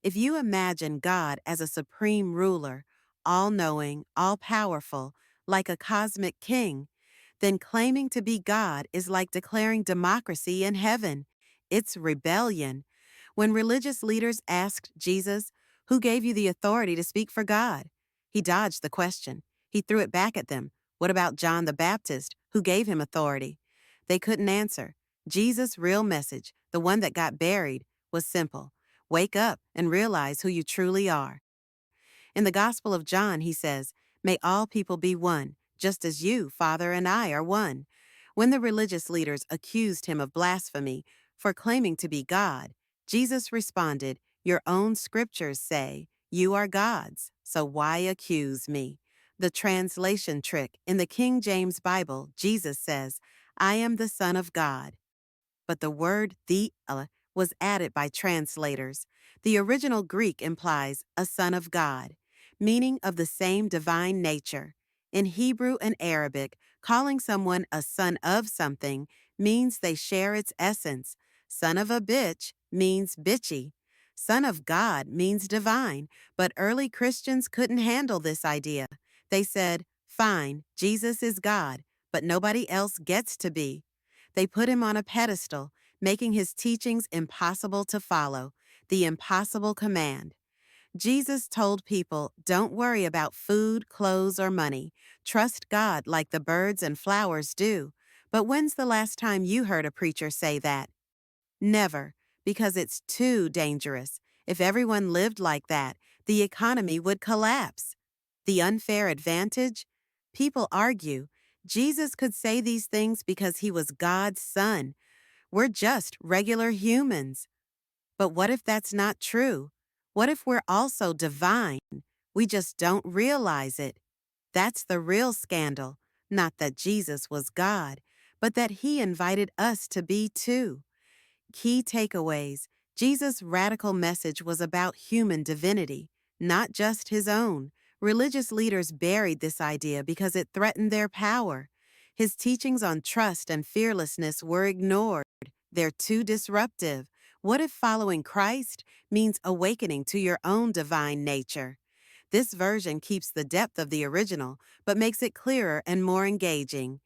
If you imagine God as a supreme ruler, all-knowing, all-powerful, like a cosmic king, then claiming to be God is like declaring democracy in heaven. It's rebellion. When religious leaders asked Jesus, "Who gave you the authority to speak for God?" He dodged the question. He threw it back at them. What about John the Baptist? Who gave him authority? They couldn't answer. Jesus' real message, the one that got buried, was simple. Wake up and realize who you truly are. In the Gospel of John, he says, "May all people be one, just as you, Father, and I are one." When the religious leaders accused him of blasphemy for claiming to be God, Jesus responded, "Your own scriptures say you are gods, so why accuse me?" The translation trick in the King James Bible, Jesus says, "I am the Son of God." But the word was added by translators. The original Greek implies a son of God, meaning of the same divine nature. In Hebrew and Arabic, calling someone a son of something means they share its essence. Son of a bitch means bitchy. Son of God means divine, but early Christians couldn't handle this idea. They said, "Fine, Jesus is God, but nobody else gets to be." They put him on a pedestal, making his teachings impossible to follow, the impossible command. Jesus told people, "Don't worry about food, clothes, or money. Trust God like the birds and flowers do." But when's the last time you heard a preacher say that? Never, because it's too dangerous. If everyone lived like that, the economy would collapse. The unfair advantage? People argue Jesus could say these things because he was God's son. We're just regular humans. But what if that's not true? What if we're also divine? We just don't realize it. That's the real scandal. Not that Jesus was God, but that he invited us to be too. Key takeaways. Jesus' radical message was about human divinity, not just his own. Religious leaders buried this idea because it threatened their power. His teachings on trust and fearlessness were ignored. They're too disruptive. What if following Christ means awakening to your own divine nature? This version keeps the depth of the original, but makes it clearer and more engaging.